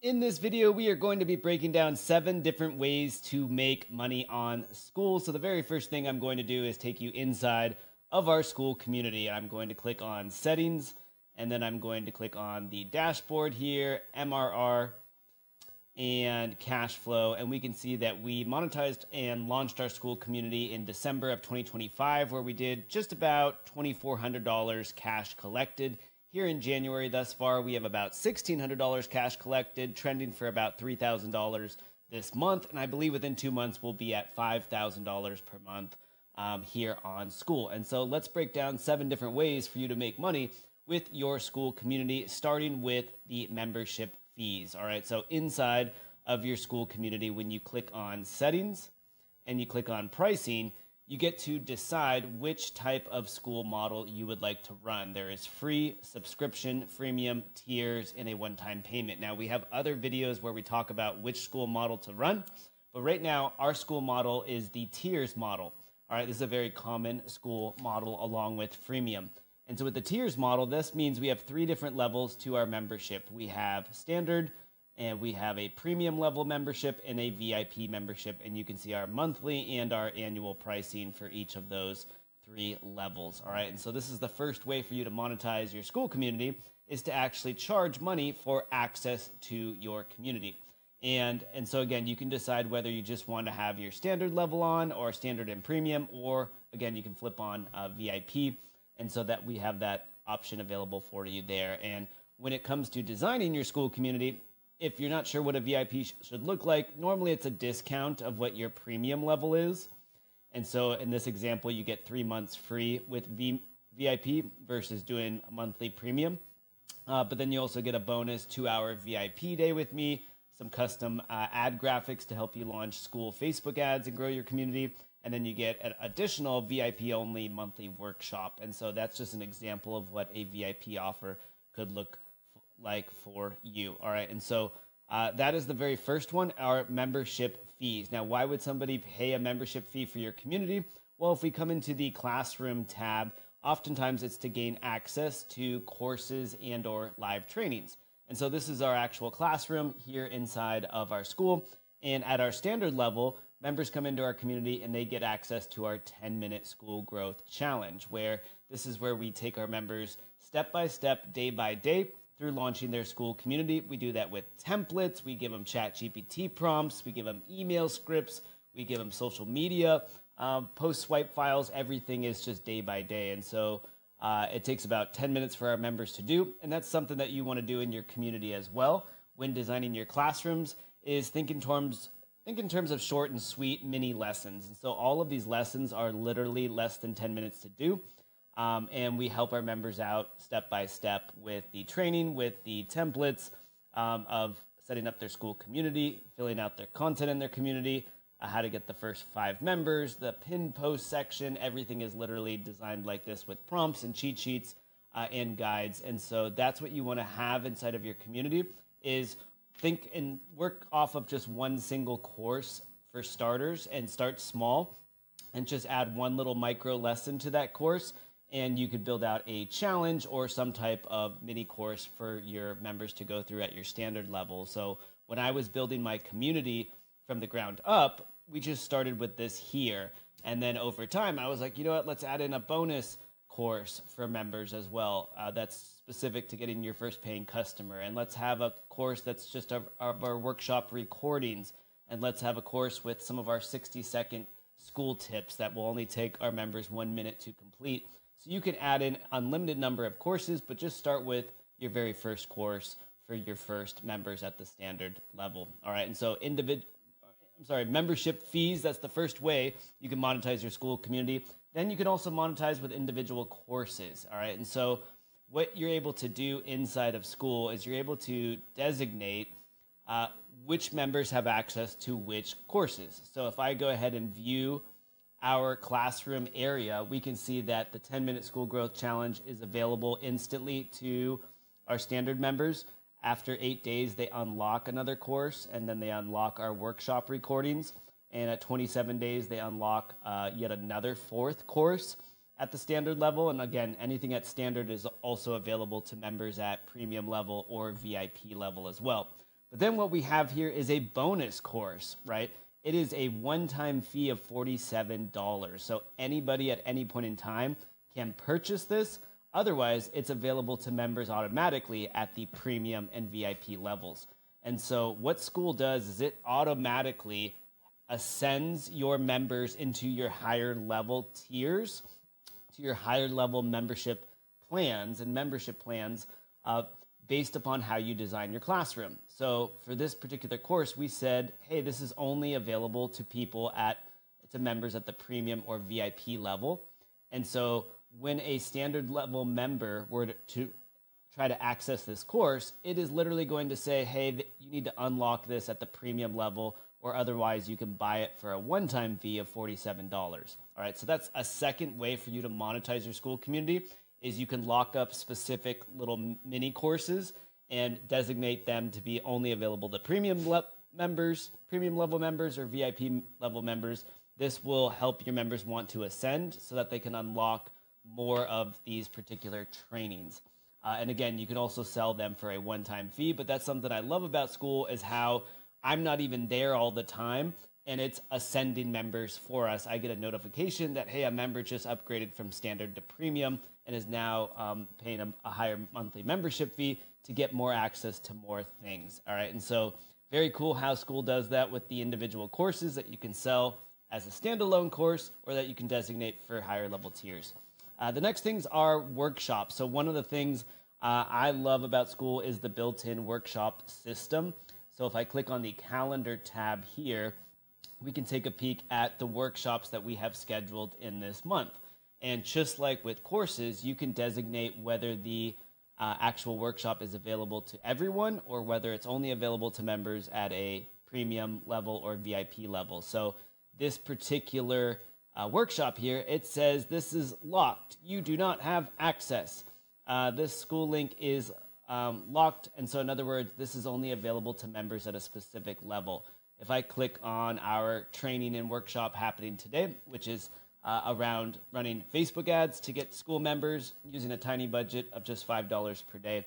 In this video, we are going to be breaking down 7 different ways to make money on Skool. So the very first thing I'm going to do is take you inside of our Skool community. I'm going to click on settings, and then I'm going to click on the dashboard here, MRR, and cash flow. And we can see that we monetized and launched our Skool community in December of 2025, where we did just about $2,400 cash collected. Here in January thus far, we have about $1,600 cash collected, trending for about $3,000 this month. And I believe within 2 months, we'll be at $5,000 per month here on Skool. And so let's break down 7 different ways for you to make money with your Skool community, starting with the membership fees. All right, so inside of your Skool community, when you click on settings and you click on pricing, you get to decide which type of Skool model you would like to run. There is free, subscription, freemium, tiers, and a one-time payment. Now, we have other videos where we talk about which Skool model to run, but right now, our Skool model is the tiers model. All right, this is a very common Skool model along with freemium. And so with the tiers model, this means we have 3 different levels to our membership. We have standard, and we have a premium level membership and a VIP membership. And you can see our monthly and our annual pricing for each of those 3 levels. All right. And so this is the first way for you to monetize your Skool community, is to actually charge money for access to your community. And so again, you can decide whether you just want to have your standard level on, or standard and premium, or again, you can flip on VIP. And so that we have that option available for you there. And when it comes to designing your Skool community, if you're not sure what a VIP should look like, normally it's a discount of what your premium level is. And so in this example, you get 3 months free with VIP versus doing a monthly premium. But then you also get a bonus 2-hour VIP day with me, some custom ad graphics to help you launch Skool Facebook ads and grow your community. And then you get an additional VIP only monthly workshop. And so that's just an example of what a VIP offer could look like for you. All right. And so that is the very first one, our membership fees. Now, why would somebody pay a membership fee for your community? Well, if we come into the classroom tab, oftentimes it's to gain access to courses and or live trainings. And so this is our actual classroom here inside of our Skool. And at our standard level, members come into our community and they get access to our 10-minute Skool growth challenge, where this is where we take our members step by step, day by day, through launching their Skool community. We do that with templates. We give them ChatGPT prompts. We give them email scripts. We give them social media, post swipe files. Everything is just day by day. And so it takes about 10 minutes for our members to do. And that's something that you want to do in your community as well when designing your classrooms, is think in terms of short and sweet mini lessons. And so all of these lessons are literally less than 10 minutes to do. And we help our members out step by step with the training, with the templates of setting up their Skool community, filling out their content in their community, how to get the first 5 members, the pin post section. Everything is literally designed like this with prompts and cheat sheets and guides. And so that's what you want to have inside of your community, is think and work off of just one single course for starters, and start small and just add one little micro lesson to that course. And you could build out a challenge or some type of mini course for your members to go through at your standard level. So when I was building my community from the ground up, we just started with this here. And then over time, I was like, you know what, let's add in a bonus course for members as well, that's specific to getting your first paying customer. And let's have a course that's just our workshop recordings. And let's have a course with some of our 60-second Skool tips that will only take our members 1 minute to complete. So you can add in unlimited number of courses, but just start with your very first course for your first members at the standard level. All right. And so membership fees, that's the first way you can monetize your Skool community. Then you can also monetize with individual courses. All right. And so what you're able to do inside of Skool is you're able to designate which members have access to which courses. So if I go ahead and view our classroom area, we can see that the 10-minute Skool growth challenge is available instantly to our standard members. After 8 days, they unlock another course, and then they unlock our workshop recordings. And at 27 days, they unlock yet another 4th course at the standard level. And again, anything at standard is also available to members at premium level or VIP level as well. But then what we have here is a bonus course, right? It is a one-time fee of $47. So anybody at any point in time can purchase this. Otherwise, it's available to members automatically at the premium and VIP levels. And so what Skool does is it automatically ascends your members into your higher level tiers, to your higher level membership plans and membership plans based upon how you design your classroom. So for this particular course, we said, hey, this is only available to members at the premium or VIP level. And so when a standard level member were to try to access this course, it is literally going to say, hey, you need to unlock this at the premium level, or otherwise you can buy it for a one-time fee of $47. All right, so that's a second way for you to monetize your Skool community, is you can lock up specific little mini courses and designate them to be only available to premium level members or VIP level members. This will help your members want to ascend so that they can unlock more of these particular trainings. And again, you can also sell them for a one-time fee, but that's something I love about Skool, is how I'm not even there all the time, and it's ascending members for us. I get a notification that, hey, a member just upgraded from standard to premium and is now paying a higher monthly membership fee to get more access to more things. All right, and so very cool how Skool does that with the individual courses that you can sell as a standalone course or that you can designate for higher level tiers. The next things are workshops. So one of the things I love about Skool is the built-in workshop system. So if I click on the calendar tab here, we can take a peek at the workshops that we have scheduled in this month. And just like with courses, you can designate whether the actual workshop is available to everyone or whether it's only available to members at a premium level or VIP level. So this particular workshop here, it says this is locked. You do not have access. This Skool link is locked, and so in other words, this is only available to members at a specific level. If I click on our training and workshop happening today, which is around running Facebook ads to get Skool members using a tiny budget of just $5 per day,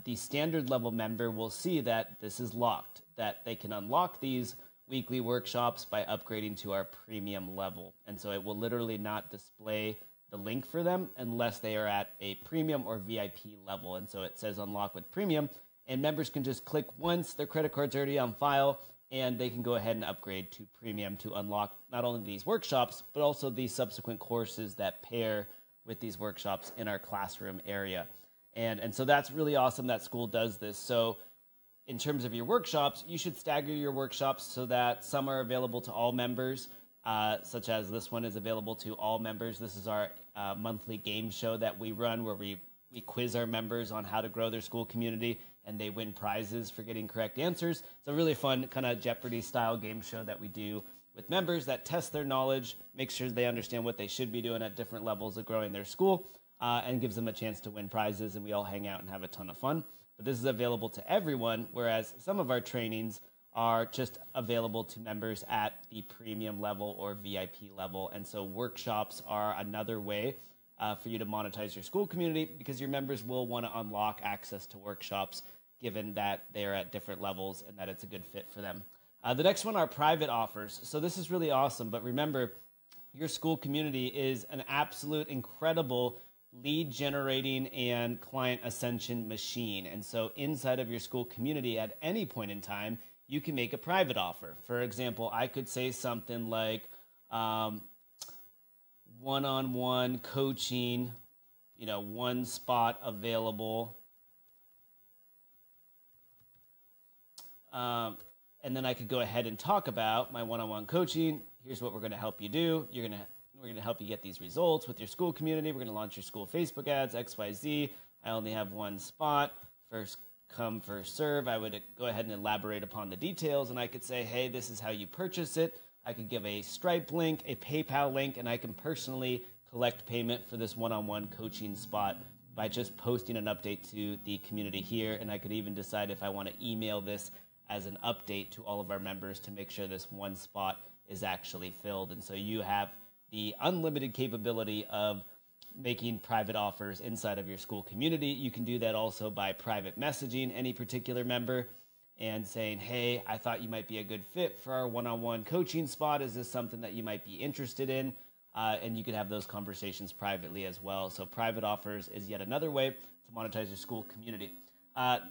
the standard level member will see that this is locked, that they can unlock these weekly workshops by upgrading to our premium level. And so it will literally not display the link for them unless they are at a premium or VIP level. And so it says unlock with premium, and members can just click once, their credit card's already on file, and they can go ahead and upgrade to premium to unlock not only these workshops, but also the subsequent courses that pair with these workshops in our classroom area. And so that's really awesome that Skool does this. So in terms of your workshops, you should stagger your workshops so that some are available to all members, such as this one is available to all members. This is our monthly game show that we run where we quiz our members on how to grow their Skool community, and they win prizes for getting correct answers. It's a really fun kind of Jeopardy-style game show that we do with members that test their knowledge, make sure they understand what they should be doing at different levels of growing their Skool, and gives them a chance to win prizes, and we all hang out and have a ton of fun. But this is available to everyone, whereas some of our trainings are just available to members at the premium level or VIP level. And so workshops are another way for you to monetize your Skool community, because your members will want to unlock access to workshops given that they're at different levels and that it's a good fit for them. The next one are private offers. So this is really awesome, but remember, your Skool community is an absolute incredible lead generating and client ascension machine. And so inside of your Skool community at any point in time, you can make a private offer. For example, I could say something like one-on-one coaching, one spot available. And then I could go ahead and talk about my one-on-one coaching. Here's what we're going to help you do. We're going to help you get these results with your Skool community. We're going to launch your Skool Facebook ads, XYZ. I only have one spot. First come, first serve. I would go ahead and elaborate upon the details, and I could say, hey, this is how you purchase it. I could give a Stripe link, a PayPal link, and I can personally collect payment for this one-on-one coaching spot by just posting an update to the community here. And I could even decide if I want to email this as an update to all of our members to make sure this one spot is actually filled. And so you have the unlimited capability of making private offers inside of your Skool community. You can do that also by private messaging any particular member. and saying, hey, I thought you might be a good fit for our one-on-one coaching spot. Is this something that you might be interested in? And you can have those conversations privately as well. So private offers is yet another way to monetize your Skool community.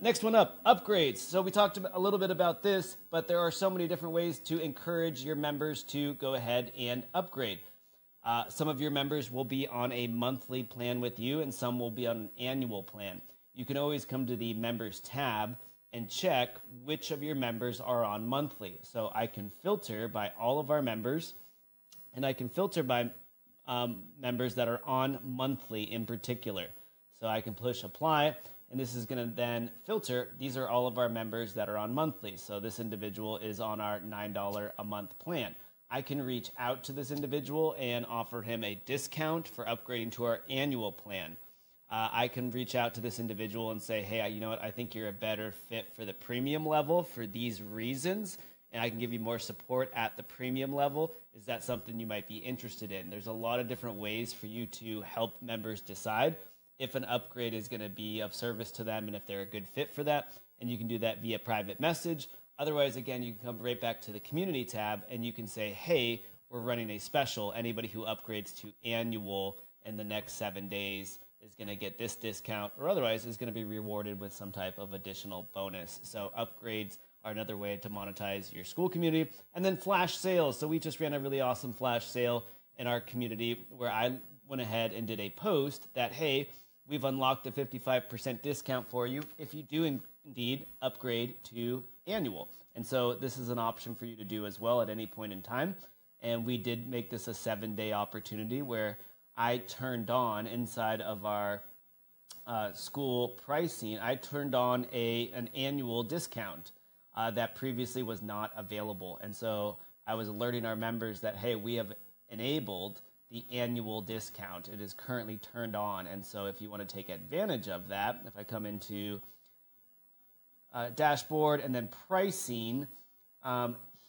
Next one up, upgrades. So we talked a little bit about this, but there are so many different ways to encourage your members to go ahead and upgrade. Some of your members will be on a monthly plan with you, and some will be on an annual plan. You can always come to the members tab and check which of your members are on monthly. So I can filter by all of our members, and I can filter by members that are on monthly in particular. So I can push apply, and this is going to then filter. These are all of our members that are on monthly. So this individual is on our $9 a month plan. I can reach out to this individual and offer him a discount for upgrading to our annual plan. I can reach out to this individual and say, hey, you know what? I think you're a better fit for the premium level for these reasons, and I can give you more support at the premium level. Is that something you might be interested in? There's a lot of different ways for you to help members decide if an upgrade is going to be of service to them and if they're a good fit for that. And you can do that via private message. Otherwise, again, you can come right back to the community tab and you can say, hey, we're running a special. Anybody who upgrades to annual in the next 7 days is going to get this discount, or otherwise is going to be rewarded with some type of additional bonus. So upgrades are another way to monetize your Skool community. And then flash sales. So we just ran a really awesome flash sale in our community where I went ahead and did a post that, hey, we've unlocked a 55% discount for you if you do indeed upgrade to annual. And so this is an option for you to do as well at any point in time. And we did make this a 7-day opportunity where I turned on inside of our Skool pricing, I turned on an annual discount that previously was not available. And so I was alerting our members that, hey, we have enabled the annual discount. It is currently turned on. And so if you want to take advantage of that, if I come into dashboard and then pricing,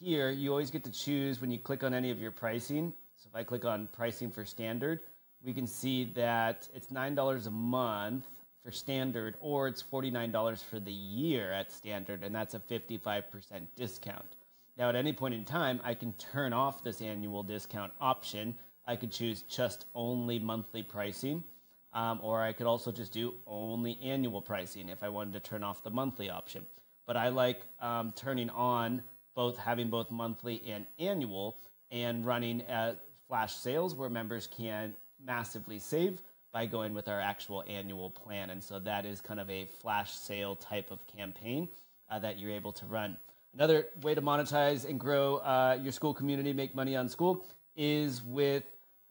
here you always get to choose when you click on any of your pricing. So if I click on pricing for standard, we can see that it's $9 a month for standard, or it's $49 for the year at standard, and that's a 55% discount. Now at any point in time, I can turn off this annual discount option. I could choose just only monthly pricing, or I could also just do only annual pricing if I wanted to turn off the monthly option. But I like turning on having both monthly and annual, and running flash sales where members can massively save by going with our actual annual plan. And so that is kind of a flash sale type of campaign that you're able to run. Another way to monetize and grow your Skool community, make money on Skool, is with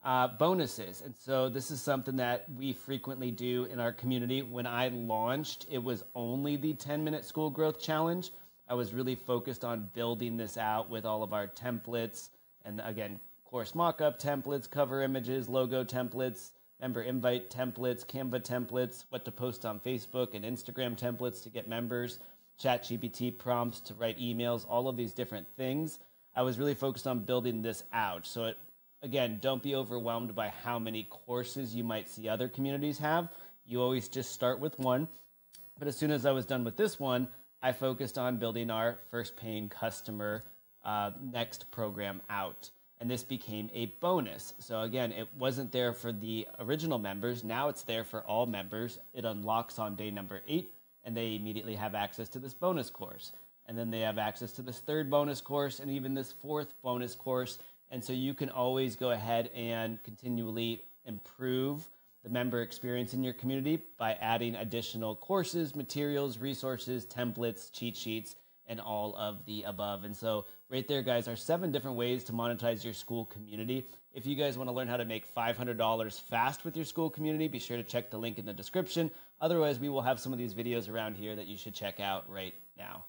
bonuses. And so this is something that we frequently do in our community. When I launched, it was only the 10-minute Skool growth challenge. I was really focused on building this out with all of our templates, and again, course mock-up templates, cover images, logo templates, member invite templates, Canva templates, what to post on Facebook and Instagram templates to get members, ChatGPT prompts to write emails, all of these different things. I was really focused on building this out. So again, don't be overwhelmed by how many courses you might see other communities have. You always just start with one. But as soon as I was done with this one, I focused on building our first paying customer next program out. And this became a bonus. So again, it wasn't there for the original members. Now it's there for all members. It unlocks on day number 8, and they immediately have access to this bonus course. And then they have access to this 3rd bonus course and even this 4th bonus course. And so you can always go ahead and continually improve the member experience in your community by adding additional courses, materials, resources, templates, cheat sheets, and all of the above. And so right there, guys, are 7 different ways to monetize your Skool community. If you guys want to learn how to make $500 fast with your Skool community, be sure to check the link in the description. Otherwise, we will have some of these videos around here that you should check out right now.